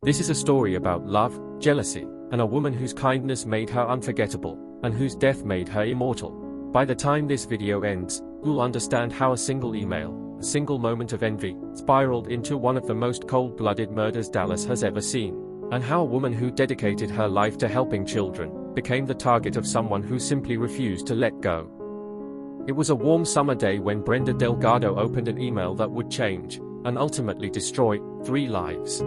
This is a story about love, jealousy, and a woman whose kindness made her unforgettable, and whose death made her immortal. By the time this video ends, you'll understand how a single email, a single moment of envy, spiraled into one of the most cold-blooded murders Dallas has ever seen, and how a woman who dedicated her life to helping children became the target of someone who simply refused to let go. It was a warm summer day when Brenda Delgado opened an email that would change, and ultimately destroy, 3 lives.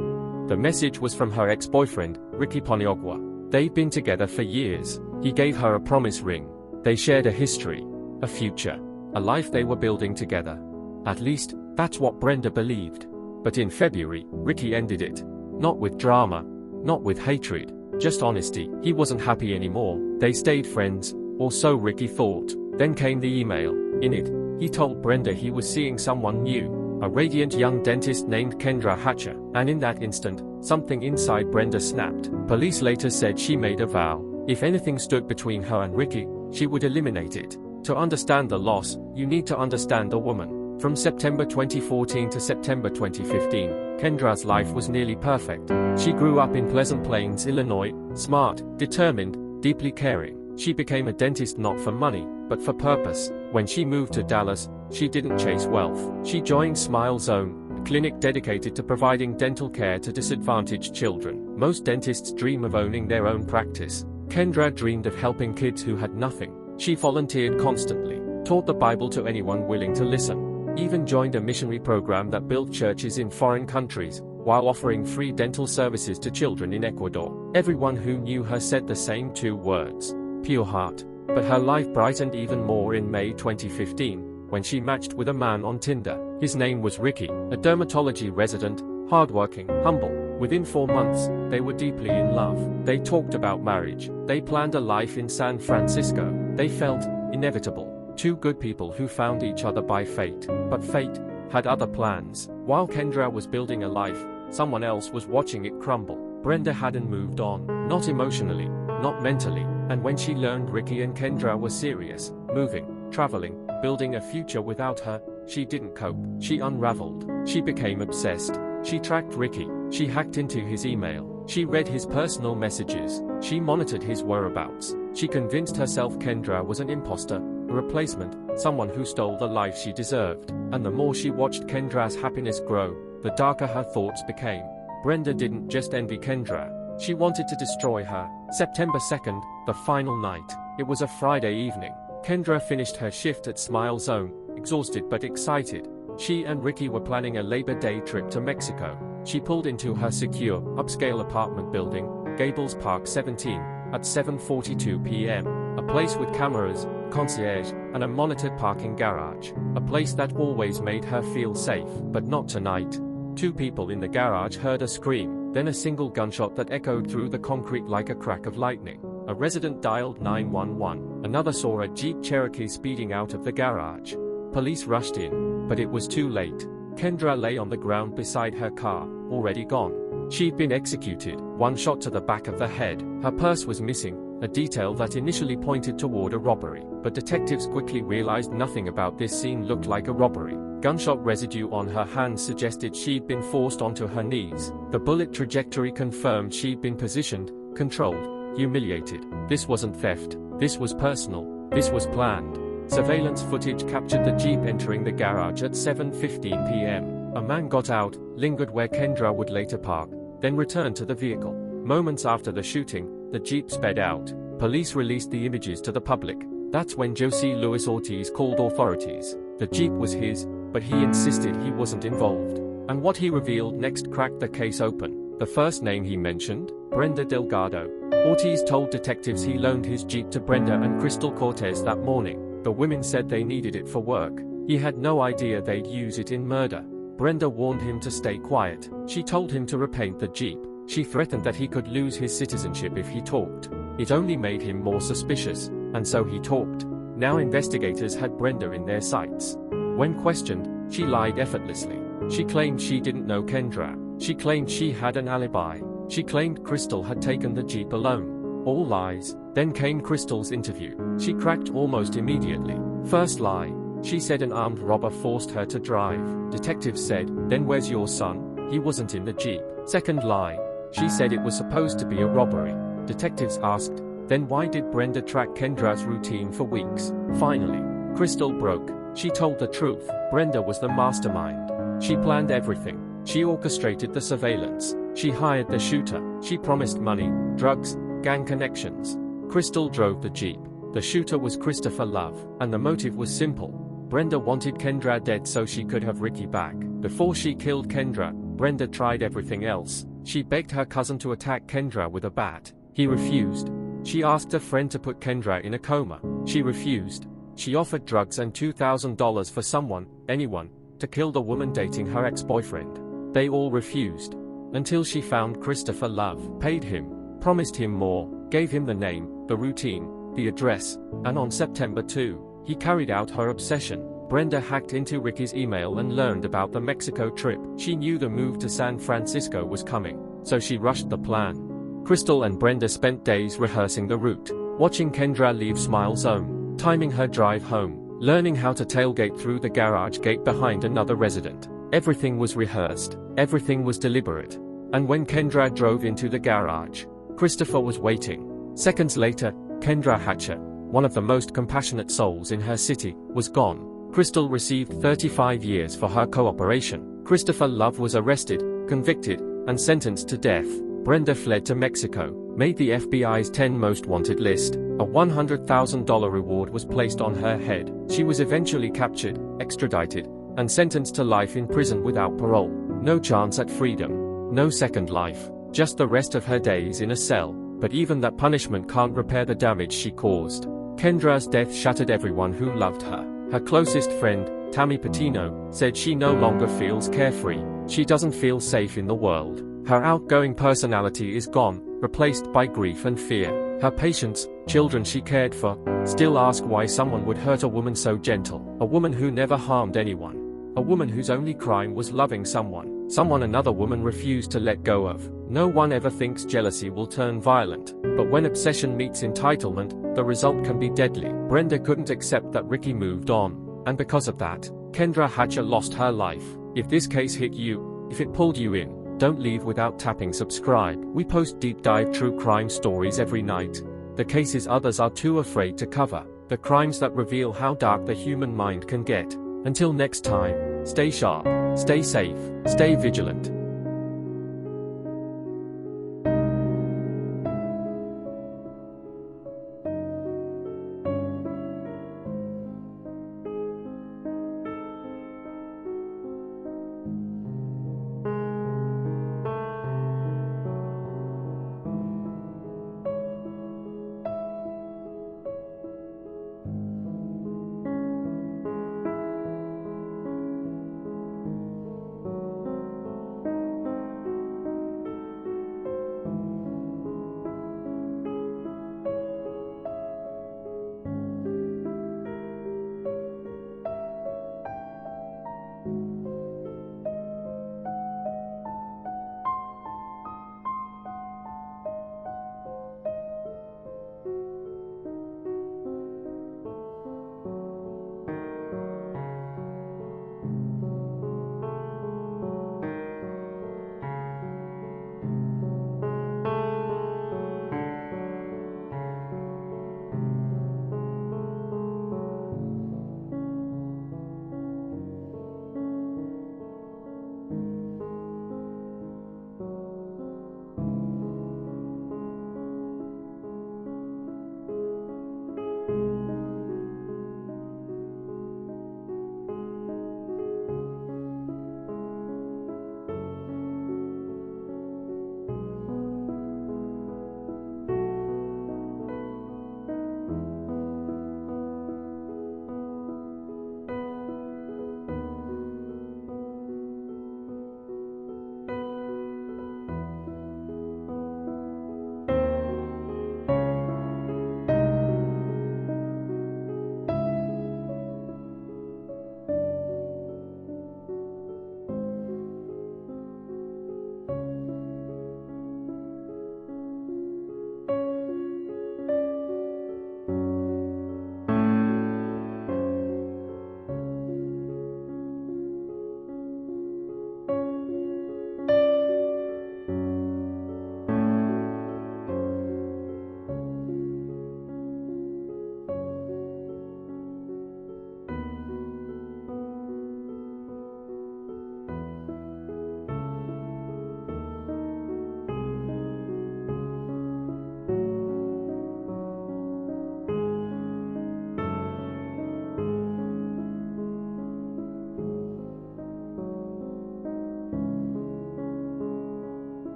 The message was from her ex-boyfriend, Ricky Paniagua. They'd been together for years. He gave her a promise ring. They shared a history, a future, a life they were building together. At least, that's what Brenda believed. But in February, Ricky ended it. Not with drama, not with hatred, just honesty. He wasn't happy anymore. They stayed friends, or so Ricky thought. Then came the email. In it, he told Brenda he was seeing someone new, a radiant young dentist named Kendra Hatcher, and in that instant, something inside Brenda snapped. Police later said she made a vow. If anything stood between her and Ricky, she would eliminate it. To understand the loss, you need to understand the woman. From September 2014 to September 2015, Kendra's life was nearly perfect. She grew up in Pleasant Plains, Illinois, smart, determined, deeply caring. She became a dentist not for money, but for purpose. When she moved to Dallas, she didn't chase wealth. She joined Smile Zone, a clinic dedicated to providing dental care to disadvantaged children. Most dentists dream of owning their own practice. Kendra dreamed of helping kids who had nothing. She volunteered constantly, taught the Bible to anyone willing to listen, even joined a missionary program that built churches in foreign countries, while offering free dental services to children in Ecuador. Everyone who knew her said the same 2 words: pure heart. But her life brightened even more in May 2015, when she matched with a man on Tinder. His name was Ricky, a dermatology resident, hardworking, humble. Within 4 months, they were deeply in love. They talked about marriage. They planned a life in San Francisco. They felt inevitable. 2 good people who found each other by fate. But fate had other plans. While Kendra was building a life, someone else was watching it crumble. Brenda hadn't moved on. Not emotionally, not mentally. And when she learned Ricky and Kendra were serious, moving, traveling, building a future without her, she didn't cope. She unraveled. She became obsessed. She tracked Ricky. She hacked into his email. She read his personal messages. She monitored his whereabouts. She convinced herself Kendra was an imposter, a replacement, someone who stole the life she deserved. And the more she watched Kendra's happiness grow, the darker her thoughts became. Brenda didn't just envy Kendra. She wanted to destroy her. September 2nd, the final night. It was a Friday evening. Kendra finished her shift at Smile Zone, exhausted but excited. She and Ricky were planning a Labor Day trip to Mexico. She pulled into her secure, upscale apartment building, Gables Park 17, at 7:42 p.m. A place with cameras, concierge, and a monitored parking garage. A place that always made her feel safe, but not tonight. 2 people in the garage heard a scream, then a single gunshot that echoed through the concrete like a crack of lightning. A resident dialed 911. Another saw a Jeep Cherokee speeding out of the garage. Police rushed in, but it was too late. Kendra lay on the ground beside her car, already gone. She'd been executed, 1 shot to the back of the head. Her purse was missing, a detail that initially pointed toward a robbery. But detectives quickly realized nothing about this scene looked like a robbery. Gunshot residue on her hands suggested she'd been forced onto her knees. The bullet trajectory confirmed she'd been positioned, controlled, humiliated. This wasn't theft. This was personal. This was planned. Surveillance footage captured the Jeep entering the garage at 7:15 p.m. A man got out, lingered where Kendra would later park, then returned to the vehicle. Moments after the shooting, the Jeep sped out. Police released the images to the public. That's when Jose Luis Ortiz called authorities. The Jeep was his, but he insisted he wasn't involved. And what he revealed next cracked the case open. The first name he mentioned, Brenda Delgado. Ortiz told detectives he loaned his Jeep to Brenda and Crystal Cortez that morning. The women said they needed it for work. He had no idea they'd use it in murder. Brenda warned him to stay quiet. She told him to repaint the Jeep. She threatened that he could lose his citizenship if he talked. It only made him more suspicious, and so he talked. Now investigators had Brenda in their sights. When questioned, she lied effortlessly. She claimed she didn't know Kendra. She claimed she had an alibi. She claimed Crystal had taken the Jeep alone. All lies. Then came Crystal's interview. She cracked almost immediately. First lie. She said an armed robber forced her to drive. Detectives said, "Then where's your son? He wasn't in the Jeep." Second lie. She said it was supposed to be a robbery. Detectives asked, then why did Brenda track Kendra's routine for weeks? Finally, Crystal broke. She told the truth. Brenda was the mastermind. She planned everything. She orchestrated the surveillance. She hired the shooter. She promised money, drugs, gang connections. Crystal drove the Jeep. The shooter was Christopher Love, and the motive was simple. Brenda wanted Kendra dead so she could have Ricky back. Before she killed Kendra, Brenda tried everything else. She begged her cousin to attack Kendra with a bat. He refused. She asked a friend to put Kendra in a coma. She refused. She offered drugs and $2,000 for someone, anyone, to kill the woman dating her ex-boyfriend. They all refused. Until she found Christopher Love, paid him, promised him more, gave him the name, the routine, the address, and on September 2, he carried out her obsession. Brenda hacked into Ricky's email and learned about the Mexico trip. She knew the move to San Francisco was coming, so she rushed the plan. Crystal and Brenda spent days rehearsing the route, watching Kendra leave Smile Zone, timing her drive home, learning how to tailgate through the garage gate behind another resident. Everything was rehearsed, everything was deliberate. And when Kendra drove into the garage, Christopher was waiting. Seconds later, Kendra Hatcher, one of the most compassionate souls in her city, was gone. Crystal received 35 years for her cooperation. Christopher Love was arrested, convicted, and sentenced to death. Brenda fled to Mexico, made the FBI's 10 most wanted list. A $100,000 reward was placed on her head. She was eventually captured, extradited, and sentenced to life in prison without parole. No chance at freedom. No second life. Just the rest of her days in a cell. But even that punishment can't repair the damage she caused. Kendra's death shattered everyone who loved her. Her closest friend, Tammy Patino, said she no longer feels carefree. She doesn't feel safe in the world. Her outgoing personality is gone, replaced by grief and fear. Her patients, children she cared for, still ask why someone would hurt a woman so gentle. A woman who never harmed anyone. A woman whose only crime was loving someone. Someone another woman refused to let go of. No one ever thinks jealousy will turn violent. But when obsession meets entitlement, the result can be deadly. Brenda couldn't accept that Ricky moved on. And because of that, Kendra Hatcher lost her life. If this case hit you, if it pulled you in, don't leave without tapping subscribe. We post deep dive true crime stories every night. The cases others are too afraid to cover. The crimes that reveal how dark the human mind can get. Until next time, stay sharp, stay safe, stay vigilant.